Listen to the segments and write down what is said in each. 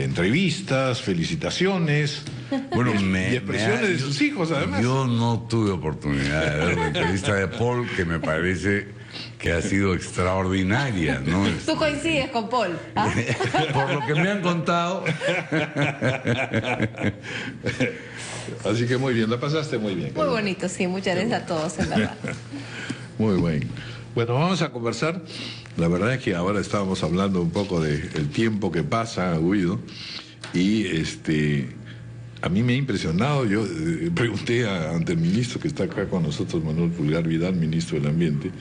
entrevistas, felicitaciones, Bueno, y expresiones de sus hijos, además. Yo no tuve oportunidad de ver la entrevista de Paul, que me parece que ha sido extraordinaria, ¿no? Tú coincides con Paul, ¿ah? Por lo que me han contado. Así que muy bien, la pasaste muy bien. Muy bonito, sí, muchas gracias a todos, en verdad. Muy bueno. Bueno, vamos a conversar. La verdad es que ahora estábamos hablando un poco del tiempo que pasa, Guido, y a mí me ha impresionado. Yo pregunté ante el ministro que está acá con nosotros, Manuel Pulgar Vidal, ministro del Ambiente,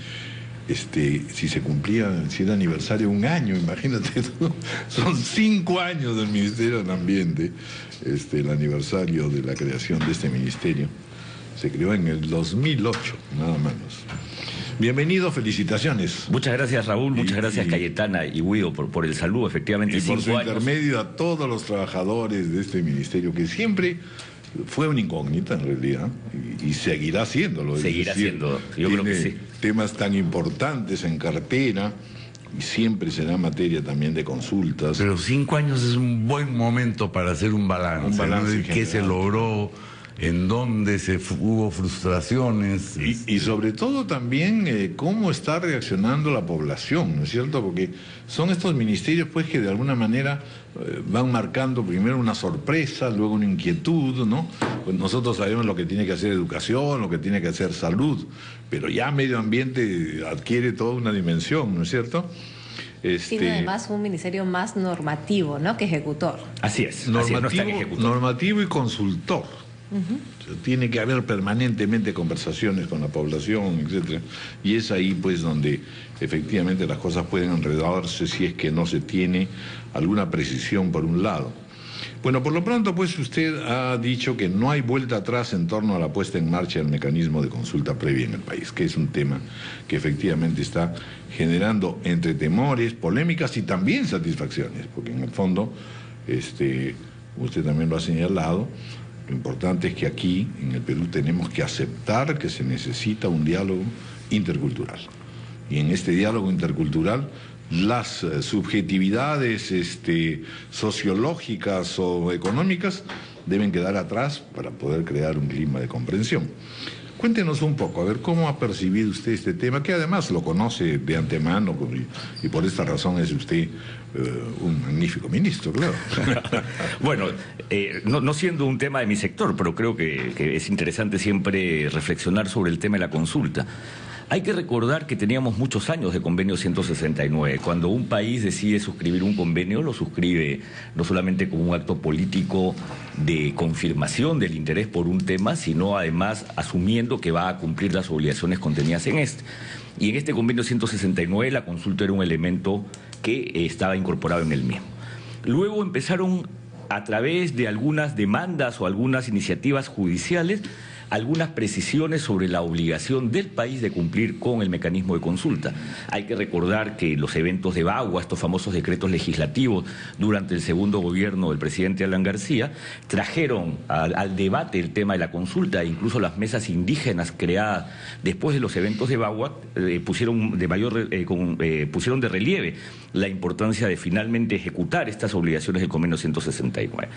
si se cumplía, si era aniversario un año, imagínate, ¿no? Son 5 años del Ministerio del Ambiente, el aniversario de la creación de este ministerio. Se creó en el 2008, nada menos. Bienvenido, felicitaciones. Muchas gracias, Raúl, muchas gracias, Cayetana y Guido, por el saludo, efectivamente. Y por su 5 años. intermedio a todos los trabajadores de este ministerio, que siempre fue una incógnita en realidad, y seguirá siéndolo. Seguirá siendo, yo creo que sí. Temas tan importantes en cartera, y siempre será materia también de consultas. Pero 5 años es un buen momento para hacer un balance. Un balance ¿no? ¿Qué se logró? ¿En dónde hubo frustraciones? Y sobre todo también cómo está reaccionando la población, ¿no es cierto? Porque son estos ministerios pues que de alguna manera van marcando primero una sorpresa, luego una inquietud, ¿no? Pues nosotros sabemos lo que tiene que hacer educación, lo que tiene que hacer salud, pero ya medio ambiente adquiere toda una dimensión, ¿no es cierto? Tiene además un ministerio más normativo, ¿no?, que ejecutor. Así es, normativo y consultor. Tiene que haber permanentemente conversaciones con la población, etcétera, y es ahí pues donde efectivamente las cosas pueden enredarse si es que no se tiene alguna precisión por un lado. Bueno, por lo pronto pues usted ha dicho que no hay vuelta atrás en torno a la puesta en marcha del mecanismo de consulta previa en el país, que es un tema que efectivamente está generando entre temores, polémicas y también satisfacciones, porque en el fondo, usted también lo ha señalado. Lo importante es que aquí, en el Perú, tenemos que aceptar que se necesita un diálogo intercultural. Y en este diálogo intercultural, las subjetividades sociológicas o económicas deben quedar atrás para poder crear un clima de comprensión. Cuéntenos un poco, a ver, ¿cómo ha percibido usted este tema? Que además lo conoce de antemano y por esta razón es usted un magnífico ministro, claro. Bueno, no siendo un tema de mi sector, pero creo que es interesante siempre reflexionar sobre el tema de la consulta. Hay que recordar que teníamos muchos años de convenio 169. Cuando un país decide suscribir un convenio, lo suscribe no solamente como un acto político de confirmación del interés por un tema, sino además asumiendo que va a cumplir las obligaciones contenidas en este. Y en este convenio 169 la consulta era un elemento que estaba incorporado en el mismo. Luego empezaron, a través de algunas demandas o algunas iniciativas judiciales, algunas precisiones sobre la obligación del país de cumplir con el mecanismo de consulta. Hay que recordar que los eventos de Bagua, estos famosos decretos legislativos durante el segundo gobierno del presidente Alan García, trajeron al debate el tema de la consulta, e incluso las mesas indígenas creadas después de los eventos de Bagua pusieron de relieve la importancia de finalmente ejecutar estas obligaciones del convenio 169.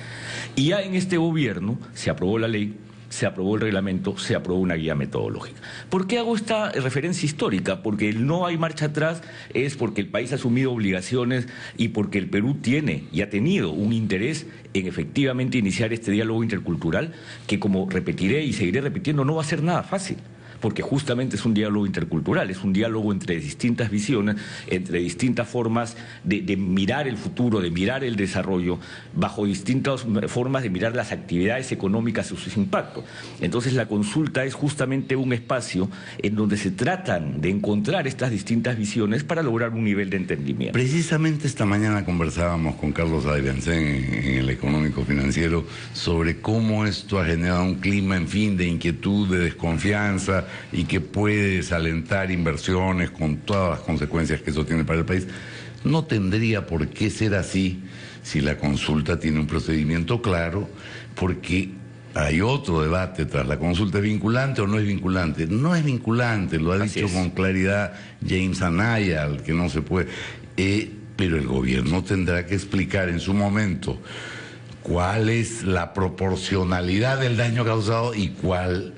Y ya en este gobierno se aprobó la ley, se aprobó el reglamento, se aprobó una guía metodológica. ¿Por qué hago esta referencia histórica? Porque el no hay marcha atrás es porque el país ha asumido obligaciones y porque el Perú tiene y ha tenido un interés en efectivamente iniciar este diálogo intercultural que, como repetiré y seguiré repitiendo, no va a ser nada fácil. Porque justamente es un diálogo intercultural, es un diálogo entre distintas visiones, entre distintas formas de mirar el futuro, de mirar el desarrollo, bajo distintas formas de mirar las actividades económicas y sus impactos. Entonces la consulta es justamente un espacio en donde se tratan de encontrar estas distintas visiones para lograr un nivel de entendimiento. Precisamente esta mañana conversábamos con Carlos Adriancén en el Económico Financiero sobre cómo esto ha generado un clima, en fin, de inquietud, de desconfianza, y que puede desalentar inversiones con todas las consecuencias que eso tiene para el país. No tendría por qué ser así si la consulta tiene un procedimiento claro, porque hay otro debate tras la consulta. ¿Es vinculante o no es vinculante? No es vinculante, lo ha dicho con claridad James Anaya, al que no se puede. pero el gobierno tendrá que explicar en su momento cuál es la proporcionalidad del daño causado y cuál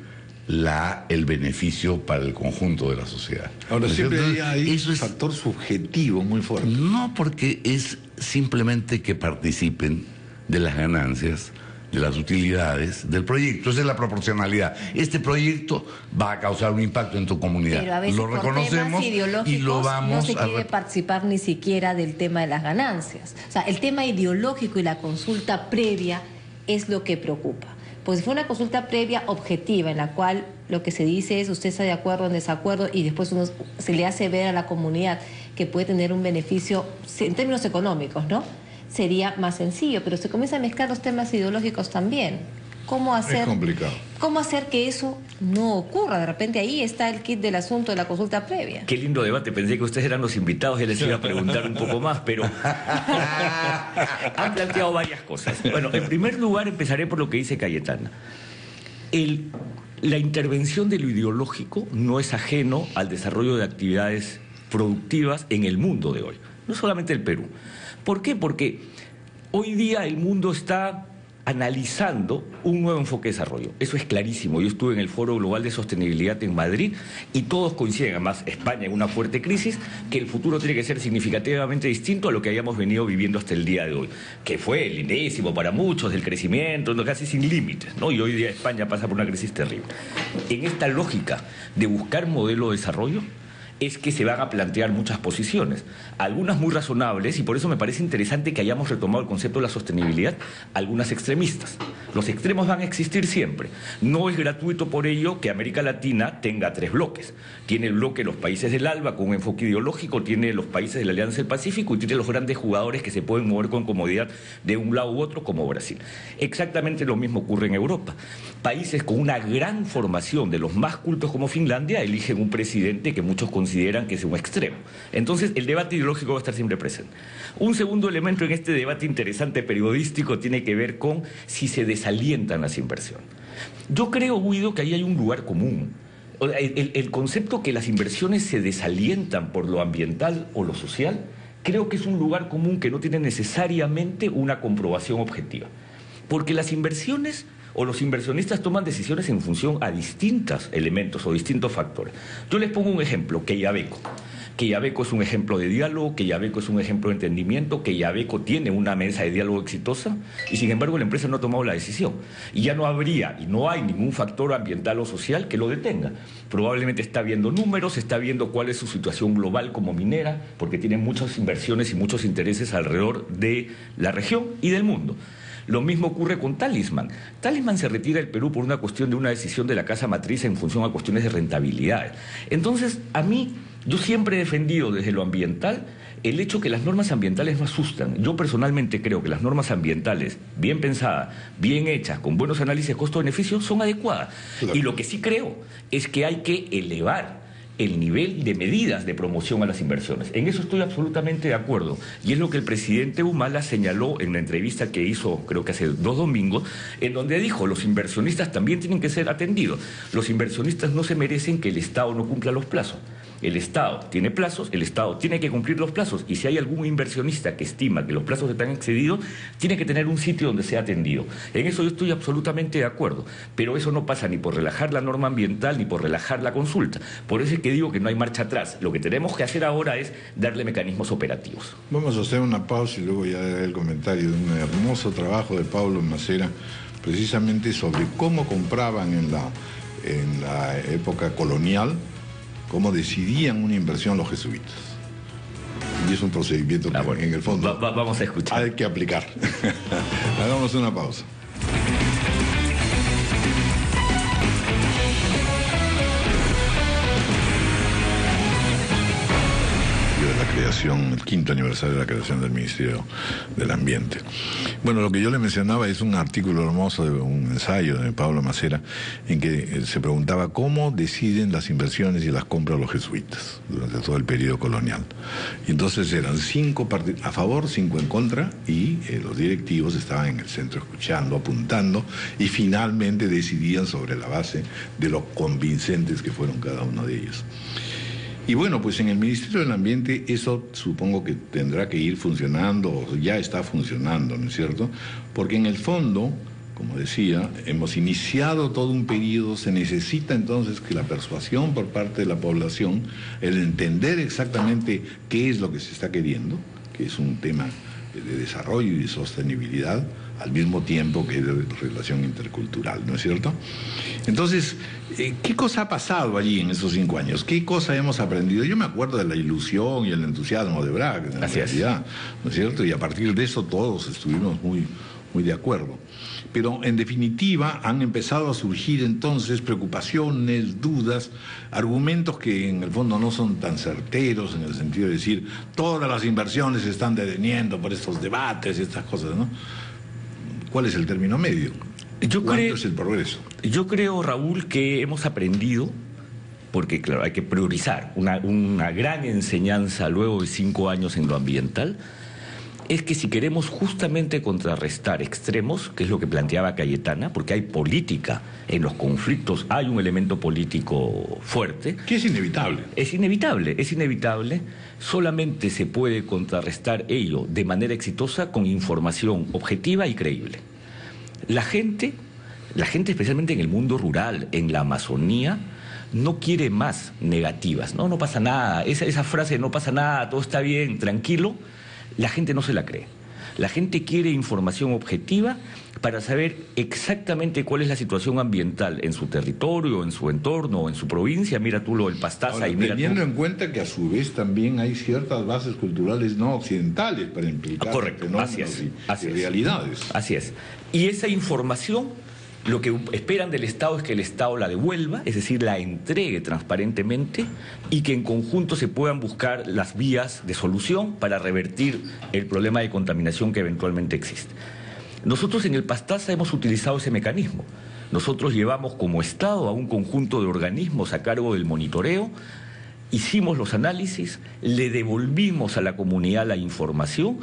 el beneficio para el conjunto de la sociedad. Ahora, siempre hay eso un es factor subjetivo muy fuerte. No, porque es simplemente que participen de las ganancias, de las utilidades del proyecto. Esa es la proporcionalidad. Este proyecto va a causar un impacto en tu comunidad. Pero a veces lo reconocemos y lo vamos no se quiere participar ni siquiera del tema de las ganancias. O sea, el tema ideológico y la consulta previa es lo que preocupa. Pues fue una consulta previa objetiva en la cual lo que se dice es usted está de acuerdo o en desacuerdo y después se le hace ver a la comunidad que puede tener un beneficio en términos económicos, ¿no? Sería más sencillo, pero se comienzan a mezclar los temas ideológicos también. ¿Cómo hacer, es complicado. ¿Cómo hacer que eso no ocurra? De repente ahí está el kit del asunto de la consulta previa. Qué lindo debate. Pensé que ustedes eran los invitados y les iba a preguntar un poco más, pero han planteado varias cosas. Bueno, en primer lugar empezaré por lo que dice Cayetana. La intervención de lo ideológico no es ajeno al desarrollo de actividades productivas en el mundo de hoy. No solamente el Perú. ¿Por qué? Porque hoy día el mundo está analizando un nuevo enfoque de desarrollo. Eso es clarísimo. Yo estuve en el Foro Global de Sostenibilidad en Madrid y todos coinciden, además España en una fuerte crisis, que el futuro tiene que ser significativamente distinto a lo que hayamos venido viviendo hasta el día de hoy, que fue el lindésimo para muchos del crecimiento, casi sin límites, ¿no? Y hoy día España pasa por una crisis terrible. En esta lógica de buscar modelo de desarrollo, es que se van a plantear muchas posiciones, algunas muy razonables, y por eso me parece interesante que hayamos retomado el concepto de la sostenibilidad, algunas extremistas. Los extremos van a existir siempre. No es gratuito por ello que América Latina tenga tres bloques. Tiene el bloque de los países del ALBA con un enfoque ideológico, tiene los países de la Alianza del Pacífico y tiene los grandes jugadores que se pueden mover con comodidad de un lado u otro, como Brasil. Exactamente lo mismo ocurre en Europa. Países con una gran formación, de los más cultos como Finlandia, eligen un presidente que muchos consideran que es un extremo. Entonces, el debate ideológico va a estar siempre presente. Un segundo elemento en este debate interesante periodístico tiene que ver con si se desalientan las inversiones. Yo creo, Guido, que ahí hay un lugar común. El concepto que las inversiones se desalientan por lo ambiental o lo social, creo que es un lugar común que no tiene necesariamente una comprobación objetiva. Porque las inversiones o los inversionistas toman decisiones en función a distintos elementos o distintos factores. Yo les pongo un ejemplo, Quellaveco. Quellaveco es un ejemplo de diálogo, Quellaveco es un ejemplo de entendimiento, Quellaveco tiene una mesa de diálogo exitosa y sin embargo la empresa no ha tomado la decisión. Y ya no habría y no hay ningún factor ambiental o social que lo detenga. Probablemente está viendo números, está viendo cuál es su situación global como minera, porque tiene muchas inversiones y muchos intereses alrededor de la región y del mundo. Lo mismo ocurre con Talisman. Talisman se retira del Perú por una cuestión de una decisión de la casa matriz en función a cuestiones de rentabilidad. Entonces, yo siempre he defendido desde lo ambiental el hecho que las normas ambientales no asustan. Yo personalmente creo que las normas ambientales, bien pensadas, bien hechas, con buenos análisis costo-beneficio, son adecuadas. Claro. Y lo que sí creo es que hay que elevar el nivel de medidas de promoción a las inversiones. En eso estoy absolutamente de acuerdo. Y es lo que el presidente Humala señaló en una entrevista que hizo, creo que hace 2 domingos, en donde dijo, los inversionistas también tienen que ser atendidos. Los inversionistas no se merecen que el Estado no cumpla los plazos. El Estado tiene plazos, el Estado tiene que cumplir los plazos, y si hay algún inversionista que estima que los plazos están excedidos, tiene que tener un sitio donde sea atendido. En eso yo estoy absolutamente de acuerdo, pero eso no pasa ni por relajar la norma ambiental ni por relajar la consulta. Por eso es que digo que no hay marcha atrás. Lo que tenemos que hacer ahora es darle mecanismos operativos. Vamos a hacer una pausa y luego ya daré el comentario de un hermoso trabajo de Pablo Macera, precisamente sobre cómo compraban en la época colonial, cómo decidían una inversión los jesuitas. Y es un procedimiento que bueno, en el fondo vamos a escuchar. Hay que aplicar. Hagamos una pausa. El 5º aniversario de la creación del Ministerio del Ambiente. Bueno, lo que yo le mencionaba es un artículo hermoso, un ensayo de Pablo Macera, en que se preguntaba cómo deciden las inversiones y las compras los jesuitas durante todo el periodo colonial. Y entonces eran 5 a favor, 5 en contra, y los directivos estaban en el centro escuchando, apuntando, y finalmente decidían sobre la base de lo convincentes que fueron cada uno de ellos. Y bueno, pues en el Ministerio del Ambiente eso supongo que tendrá que ir funcionando, o ya está funcionando, ¿no es cierto? Porque en el fondo, como decía, hemos iniciado todo un periodo, se necesita entonces que la persuasión por parte de la población, el entender exactamente qué es lo que se está queriendo, que es un tema de desarrollo y de sostenibilidad, al mismo tiempo que de relación intercultural, ¿no es cierto? Entonces, ¿qué cosa ha pasado allí en esos 5 años? ¿Qué cosa hemos aprendido? Yo me acuerdo de la ilusión y el entusiasmo de Braque, en realidad, ¿no es cierto? Y a partir de eso todos estuvimos muy de acuerdo. Pero en definitiva han empezado a surgir entonces preocupaciones, dudas, argumentos que en el fondo no son tan certeros en el sentido de decir todas las inversiones se están deteniendo por estos debates y estas cosas, ¿no? ¿Cuál es el término medio? ¿Cuánto es el progreso? Yo creo, Raúl, que hemos aprendido, porque claro, hay que priorizar una gran enseñanza luego de 5 años en lo ambiental, es que si queremos justamente contrarrestar extremos, que es lo que planteaba Cayetana, porque hay política en los conflictos, hay un elemento político fuerte. Que es inevitable. Es inevitable. Solamente se puede contrarrestar ello de manera exitosa con información objetiva y creíble. La gente especialmente en el mundo rural, en la Amazonía, no quiere más negativas. No pasa nada. Esa frase, no pasa nada, todo está bien, tranquilo, la gente no se la cree. La gente quiere información objetiva para saber exactamente cuál es la situación ambiental en su territorio, en su entorno, en su provincia. Mira tú lo del Pastaza. Ahora, y mira teniendo tú... en cuenta que a su vez también hay ciertas bases culturales no occidentales para implicar fenómenos y realidades. Así es. Y esa información, lo que esperan del Estado es que el Estado la devuelva, es decir, la entregue transparentemente y que en conjunto se puedan buscar las vías de solución para revertir el problema de contaminación que eventualmente existe. Nosotros en el Pastaza hemos utilizado ese mecanismo. Nosotros llevamos como Estado a un conjunto de organismos a cargo del monitoreo, hicimos los análisis, le devolvimos a la comunidad la información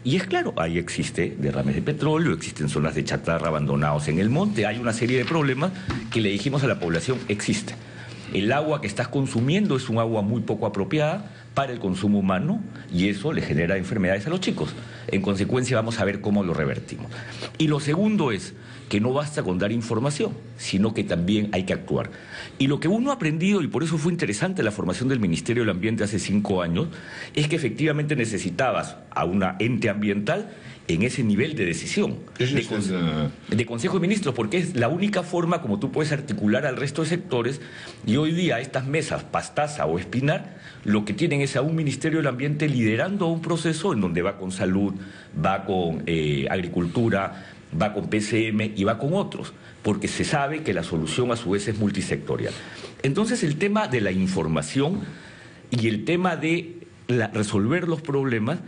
y es claro, ahí existe derrames de petróleo, existen zonas de chatarra abandonados en el monte, hay una serie de problemas que le dijimos a la población existe. El agua que estás consumiendo es un agua muy poco apropiada para el consumo humano y eso le genera enfermedades a los chicos. En consecuencia vamos a ver cómo lo revertimos. Y lo segundo es que no basta con dar información, sino que también hay que actuar. Y lo que uno ha aprendido, y por eso fue interesante la formación del Ministerio del Ambiente hace 5 años, es que efectivamente necesitabas a una ente ambiental en ese nivel de decisión, de Consejo de Ministros, porque es la única forma como tú puedes articular al resto de sectores, y hoy día estas mesas, Pastaza o Espinar, lo que tienen es a un Ministerio del Ambiente liderando un proceso en donde va con salud, va con agricultura, va con PCM y va con otros, porque se sabe que la solución a su vez es multisectorial. Entonces el tema de la información y el tema de resolver los problemas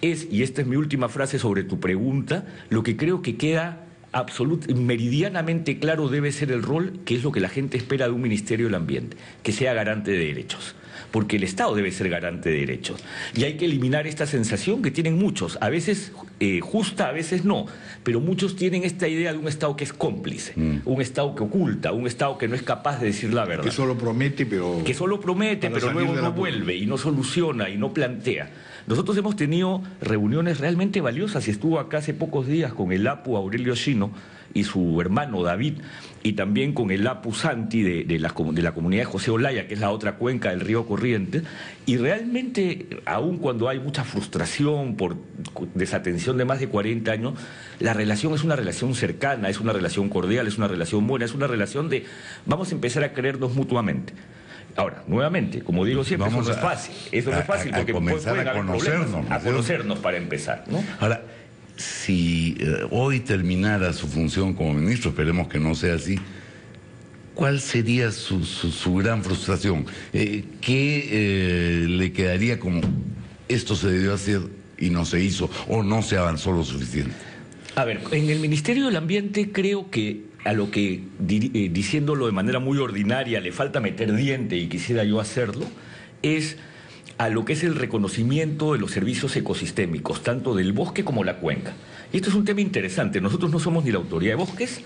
es, y esta es mi última frase sobre tu pregunta, lo que creo que queda meridianamente claro debe ser el rol, que es lo que la gente espera de un Ministerio del Ambiente, que sea garante de derechos. Porque el Estado debe ser garante de derechos. Y hay que eliminar esta sensación que tienen muchos, a veces justa, a veces no, pero muchos tienen esta idea de un Estado que es cómplice, un Estado que oculta, un Estado que no es capaz de decir la verdad. Que solo promete, pero luego no vuelve y no soluciona y no plantea. Nosotros hemos tenido reuniones realmente valiosas y estuvo acá hace pocos días con el APU Aurelio Chino y su hermano David, y también con el APU Santi de la comunidad de José Olaya, que es la otra cuenca del río Corrientes, y realmente, aun cuando hay mucha frustración por desatención de más de 40 años, la relación es una relación cercana, es una relación cordial, es una relación buena, es una relación de vamos a empezar a creernos mutuamente. Ahora, nuevamente, como digo siempre, eso no es fácil. Eso no es fácil porque comenzar a conocernos para empezar, ¿no? Ahora, si hoy terminara su función como ministro, esperemos que no sea así, ¿cuál sería su gran frustración? ¿Qué le quedaría como esto se debió hacer y no se hizo o no se avanzó lo suficiente? A ver, en el Ministerio del Ambiente creo que a lo que, diciéndolo de manera muy ordinaria, le falta meter diente y quisiera yo hacerlo, es a lo que es el reconocimiento de los servicios ecosistémicos, tanto del bosque como la cuenca. Y esto es un tema interesante. Nosotros no somos ni la autoridad de bosques,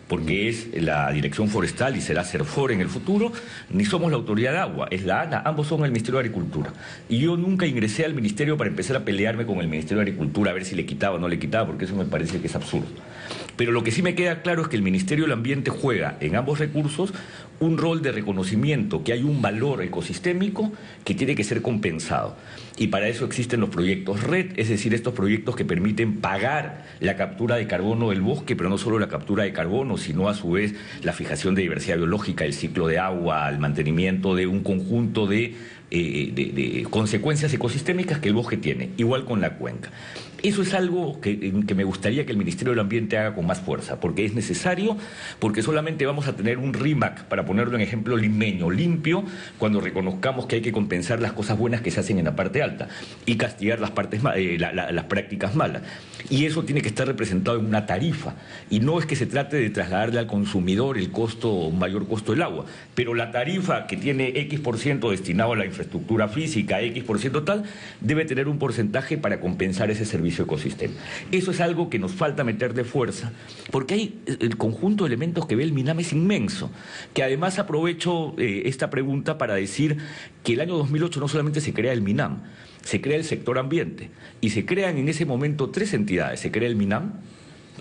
porque es la Dirección Forestal y será Serfor en el futuro, ni somos la Autoridad de Agua, es la ANA, ambos son el Ministerio de Agricultura. Y yo nunca ingresé al Ministerio para empezar a pelearme con el Ministerio de Agricultura, a ver si le quitaba o no le quitaba, porque eso me parece que es absurdo. Pero lo que sí me queda claro es que el Ministerio del Ambiente juega en ambos recursos un rol de reconocimiento, que hay un valor ecosistémico que tiene que ser compensado. Y para eso existen los proyectos RED, es decir, estos proyectos que permiten pagar la captura de carbono del bosque, pero no solo la captura de carbono, sino a su vez la fijación de diversidad biológica, el ciclo de agua, el mantenimiento de un conjunto de consecuencias ecosistémicas que el bosque tiene, igual con la cuenca. Eso es algo que me gustaría que el Ministerio del Ambiente haga con más fuerza, porque es necesario, porque solamente vamos a tener un RIMAC, para ponerlo en ejemplo limeño, limpio, cuando reconozcamos que hay que compensar las cosas buenas que se hacen en la parte alta y castigar las prácticas malas. Y eso tiene que estar representado en una tarifa, y no es que se trate de trasladarle al consumidor el costo, un mayor costo del agua, pero la tarifa que tiene X% destinado a la infraestructura física, X% tal, debe tener un porcentaje para compensar ese servicio ecosistema. Eso es algo que nos falta meter de fuerza, porque hay el conjunto de elementos que ve el MINAM es inmenso, que además aprovecho esta pregunta para decir que el año 2008 no solamente se crea el MINAM, se crea el sector ambiente, y se crean en ese momento 3 entidades. Se crea el MINAM,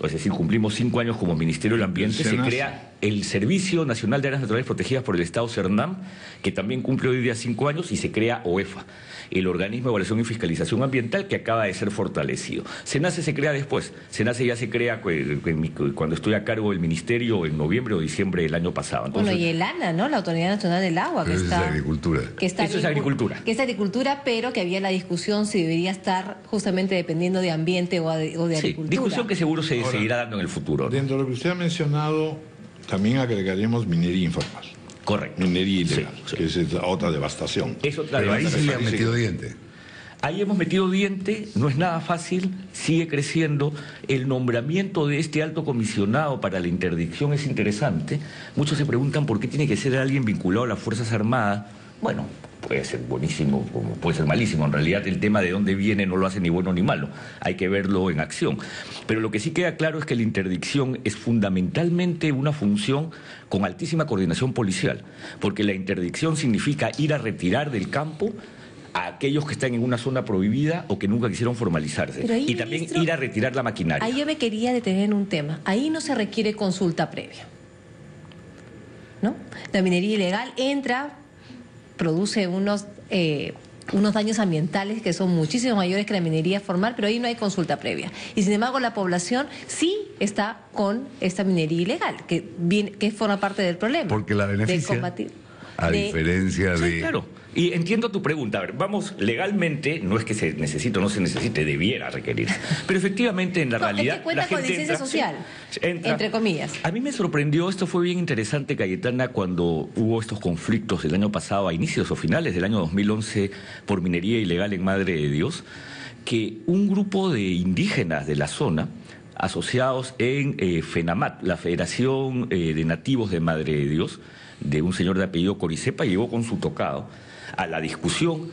es decir, cumplimos 5 años como Ministerio del Ambiente, se crea el Servicio Nacional de Áreas Naturales Protegidas por el Estado, CERNAM, que también cumple hoy día 5 años, y se crea OEFA, el Organismo de Evaluación y Fiscalización Ambiental, que acaba de ser fortalecido. SENACE se crea después. SENACE ya se crea cuando estoy a cargo del Ministerio en noviembre o diciembre del año pasado. Entonces, bueno, y el ANA, ¿no? La Autoridad Nacional del Agua, que está... Eso es agricultura. Eso es agricultura. Que es agricultura, pero que había la discusión si debería estar justamente dependiendo de ambiente o de agricultura. Discusión que seguro se seguirá dando en el futuro. Dentro de lo que usted ha mencionado, también agregaremos minería informal. Correcto. Minería ilegal, Sí. que es otra devastación. Es otra Pero ahí devastación. sí le han metido diente. Ahí hemos metido diente, no es nada fácil, sigue creciendo. El nombramiento de este alto comisionado para la interdicción es interesante. Muchos se preguntan por qué tiene que ser alguien vinculado a las Fuerzas Armadas. Bueno, puede ser buenísimo, como puede ser malísimo. En realidad el tema de dónde viene no lo hace ni bueno ni malo. Hay que verlo en acción. Pero lo que sí queda claro es que la interdicción es fundamentalmente una función con altísima coordinación policial, porque la interdicción significa ir a retirar del campo a aquellos que están en una zona prohibida o que nunca quisieron formalizarse. Pero ahí, y también ministro, ir a retirar la maquinaria. Ahí yo me quería detener en un tema. Ahí no se requiere consulta previa, ¿no? La minería ilegal entra, produce unos daños ambientales que son muchísimo mayores que la minería formal, pero ahí no hay consulta previa. Y sin embargo la población sí está con esta minería ilegal, que forma parte del problema. Porque la beneficia, de combatir, diferencia Sí, de... claro. Y entiendo tu pregunta. A ver, vamos, legalmente, no es que se necesite o no se necesite, debiera requerirse. Pero efectivamente, en la realidad, es que cuenta la con gente licencia entra, social, sí, entra. entre comillas. A mí me sorprendió, esto fue bien interesante, Cayetana, cuando hubo estos conflictos el año pasado, a inicios o finales del año 2011, por minería ilegal en Madre de Dios, que un grupo de indígenas de la zona, asociados en FENAMAT, la Federación de Nativos de Madre de Dios, de un señor de apellido Coricepa, llegó con su tocado a la discusión,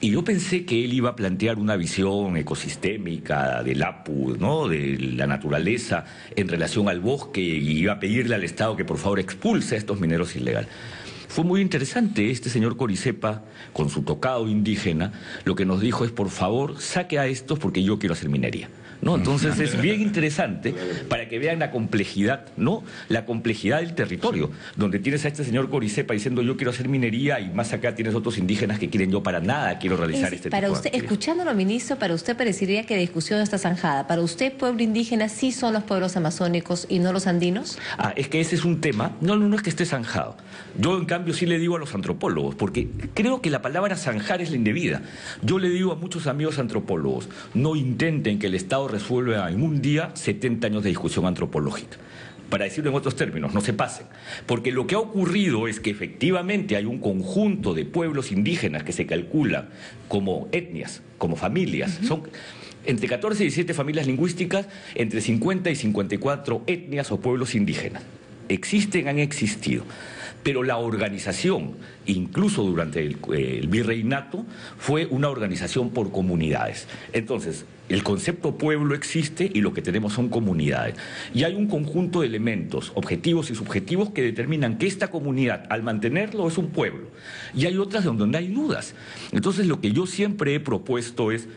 y yo pensé que él iba a plantear una visión ecosistémica del APU, ¿no?, de la naturaleza en relación al bosque, y iba a pedirle al Estado que por favor expulse a estos mineros ilegales. Fue muy interesante este señor Coricepa, con su tocado indígena, lo que nos dijo es: por favor, saque a estos porque yo quiero hacer minería, ¿no? Entonces es bien interesante para que vean la complejidad, ¿no? La complejidad del territorio, donde tienes a este señor Coricepa diciendo yo quiero hacer minería, y más acá tienes otros indígenas que quieren yo para nada quiero realizar este para tipo usted, de actividad. escuchándolo, ministro, para usted parecería que la discusión está zanjada. ¿Para usted, pueblo indígena, sí son los pueblos amazónicos y no los andinos? Ah, es que ese es un tema. No es que esté zanjado. Yo, en cambio, sí le digo a los antropólogos, porque creo que la palabra zanjar es la indebida. Yo le digo a muchos amigos antropólogos: no intenten que el Estado resuelva en un día 70 años de discusión antropológica. Para decirlo en otros términos, no se pasen. Porque lo que ha ocurrido es que efectivamente hay un conjunto de pueblos indígenas que se calculan como etnias, como familias. Son entre 14 y 17 familias lingüísticas, entre 50 y 54 etnias o pueblos indígenas. Existen, han existido. pero la organización, incluso durante el virreinato, fue una organización por comunidades. Entonces, el concepto pueblo existe y lo que tenemos son comunidades. Y hay un conjunto de elementos objetivos y subjetivos que determinan que esta comunidad, al mantenerlo, es un pueblo. Y hay otras donde hay dudas. Entonces, lo que yo siempre he propuesto es,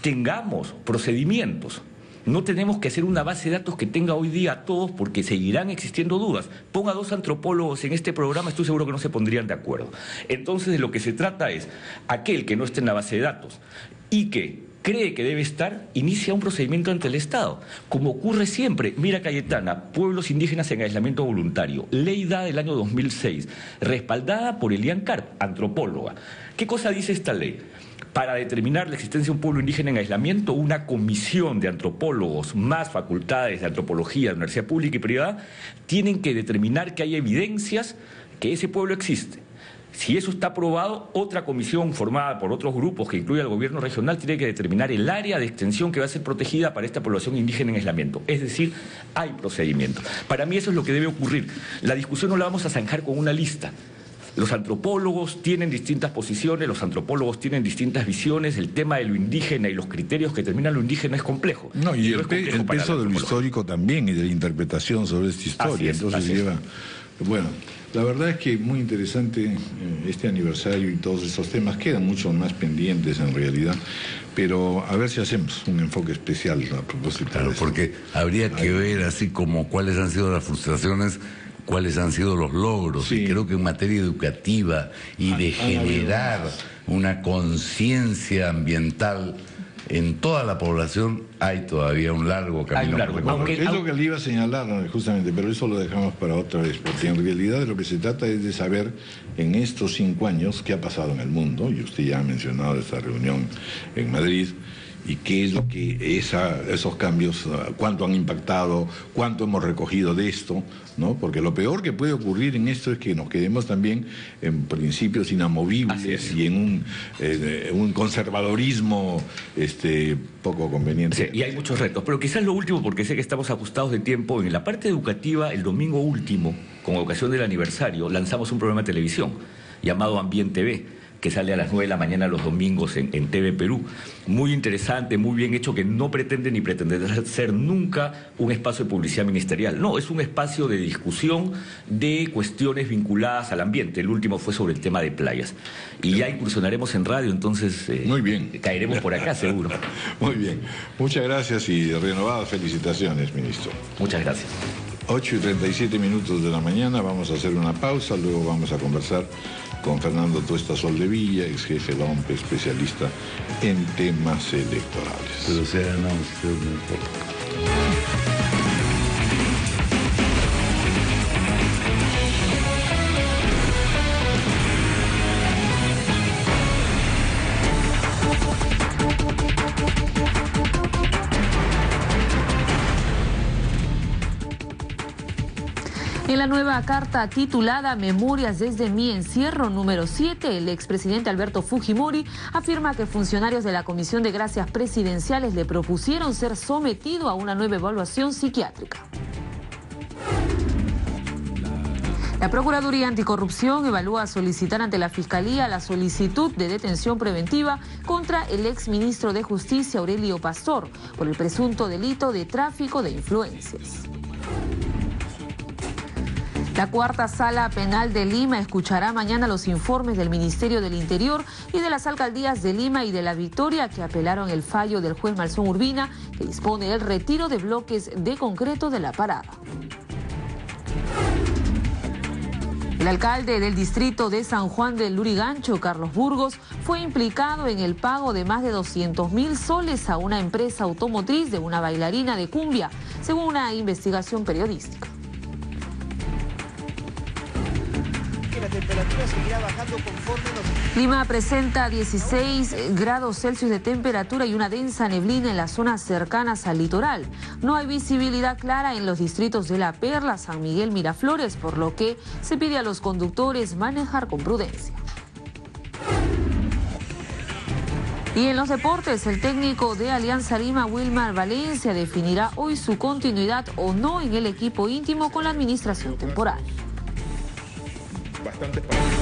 tengamos procedimientos. No tenemos que hacer una base de datos que tenga hoy día a todos porque seguirán existiendo dudas. Ponga 2 antropólogos en este programa, estoy seguro que no se pondrían de acuerdo. Entonces, de lo que se trata es, aquel que no esté en la base de datos y que cree que debe estar, inicia un procedimiento ante el Estado, como ocurre siempre. Mira, Cayetana, pueblos indígenas en aislamiento voluntario, ley dada del año 2006, respaldada por Elian Karp, antropóloga. ¿Qué cosa dice esta ley? Para determinar la existencia de un pueblo indígena en aislamiento, una comisión de antropólogos más facultades de antropología de universidad pública y privada tienen que determinar que hay evidencias que ese pueblo existe. Si eso está aprobado, otra comisión formada por otros grupos que incluye al gobierno regional tiene que determinar el área de extensión que va a ser protegida para esta población indígena en aislamiento. Es decir, hay procedimientos. Para mí eso es lo que debe ocurrir. La discusión no la vamos a zanjar con una lista. Los antropólogos tienen distintas posiciones, los antropólogos tienen distintas visiones, el tema de lo indígena y los criterios que determinan lo indígena es complejo. No, y el peso de lo histórico también y de la interpretación sobre esta historia. Entonces lleva... Bueno, la verdad es que muy interesante este aniversario y todos estos temas. Quedan mucho más pendientes en realidad, pero a ver si hacemos un enfoque especial a propósito de esto. Porque habría que ver así como cuáles han sido las frustraciones, cuáles han sido los logros. Sí. Y creo que en materia educativa y de generar una conciencia ambiental en toda la población hay todavía un largo camino. Es lo que le iba a señalar justamente, pero eso lo dejamos para otra vez, porque en realidad de lo que se trata es de saber en estos 5 años qué ha pasado en el mundo, y usted ya ha mencionado esta reunión en Madrid, y qué es lo que esos cambios, cuánto han impactado, cuánto hemos recogido de esto, ¿no? Porque lo peor que puede ocurrir en esto es que nos quedemos también en principios inamovibles y en un conservadorismo poco conveniente. Sí, y hay muchos retos, pero quizás lo último, porque sé que estamos ajustados de tiempo, en la parte educativa, el domingo último, con ocasión del aniversario, lanzamos un programa de televisión llamado Ambiente B, que sale a las 9 de la mañana los domingos en TV Perú. Muy interesante, muy bien hecho, que no pretende ni pretenderá ser nunca un espacio de publicidad ministerial. No, es un espacio de discusión de cuestiones vinculadas al ambiente. El último fue sobre el tema de playas. Y ya incursionaremos en radio, entonces muy bien. Caeremos por acá, seguro. Muy bien. Muchas gracias y renovadas felicitaciones, ministro. Muchas gracias. 8:37 de la mañana, vamos a hacer una pausa, luego vamos a conversar con Fernando Tuesta Soldevilla, ex jefe de la OMPE, especialista en temas electorales. Pero se ha ganado usted un poco. En la nueva carta titulada Memorias desde mi encierro número 7, el expresidente Alberto Fujimori afirma que funcionarios de la Comisión de Gracias Presidenciales le propusieron ser sometido a una nueva evaluación psiquiátrica. La Procuraduría Anticorrupción evalúa solicitar ante la Fiscalía la solicitud de detención preventiva contra el exministro de Justicia Aurelio Pastor por el presunto delito de tráfico de influencias. La Cuarta Sala Penal de Lima escuchará mañana los informes del Ministerio del Interior y de las alcaldías de Lima y de La Victoria que apelaron el fallo del juez Malsón Urbina que dispone el retiro de bloques de concreto de la parada. El alcalde del distrito de San Juan del Lurigancho, Carlos Burgos, fue implicado en el pago de más de 200.000 soles a una empresa automotriz de una bailarina de cumbia, según una investigación periodística. La temperatura seguirá bajando conforme nos... Lima presenta 16 grados Celsius de temperatura y una densa neblina en las zonas cercanas al litoral. No hay visibilidad clara en los distritos de La Perla, San Miguel, Miraflores, por lo que se pide a los conductores manejar con prudencia. Y en los deportes, el técnico de Alianza Lima, Wilmar Valencia, definirá hoy su continuidad o no en el equipo íntimo con la administración temporal. bastantes partidos.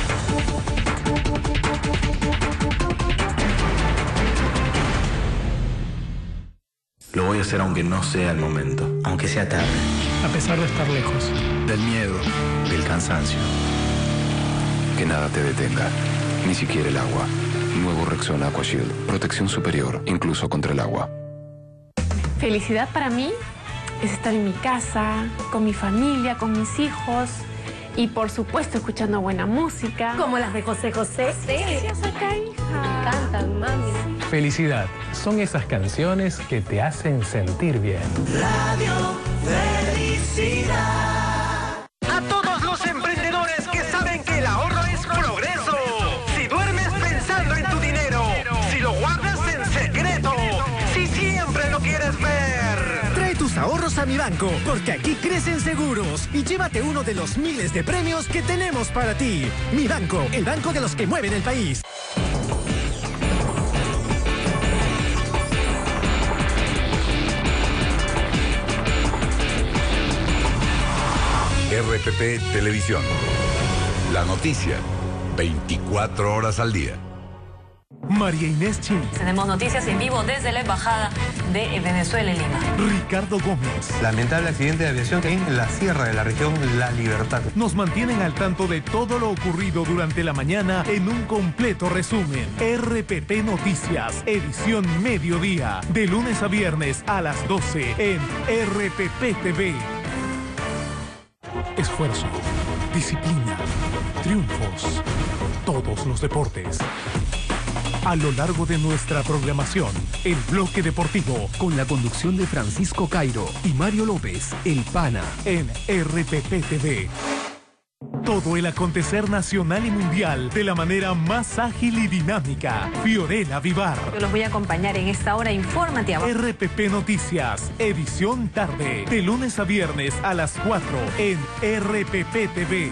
Lo voy a hacer aunque no sea el momento, aunque sea tarde. A pesar de estar lejos. Del miedo, del cansancio. Que nada te detenga, ni siquiera el agua. Nuevo Rexona Aqua Shield, protección superior, incluso contra el agua. Felicidad para mí es estar en mi casa, con mi familia, con mis hijos y por supuesto escuchando buena música. Como las de José José. Sí, acá, hija. Me encantan, mami. Felicidad son esas canciones que te hacen sentir bien. Radio Felicidad. A todos los emprendedores que saben que el ahorro es progreso. Si duermes pensando en tu dinero, si lo guardas en secreto, si siempre lo quieres ver. Trae tus ahorros a Mi Banco, porque aquí crecen seguros. Y llévate uno de los miles de premios que tenemos para ti. Mi Banco, el banco de los que mueven el país. RPP Televisión. La noticia, 24 horas al día. María Inés Chin. Tenemos noticias en vivo desde la Embajada de Venezuela en Lima. Ricardo Gómez. Lamentable accidente de aviación en la sierra de la región La Libertad. Nos mantienen al tanto de todo lo ocurrido durante la mañana en un completo resumen. RPP Noticias, edición mediodía, de lunes a viernes a las 12 en RPP TV. Esfuerzo, disciplina, triunfos, todos los deportes. A lo largo de nuestra programación, el bloque deportivo con la conducción de Francisco Cairo y Mario López, el Pana, en RPP TV. Todo el acontecer nacional y mundial de la manera más ágil y dinámica. Fiorella Vivar. Yo los voy a acompañar en esta hora informativa. RPP Noticias, edición tarde, de lunes a viernes a las 4 en RPP TV.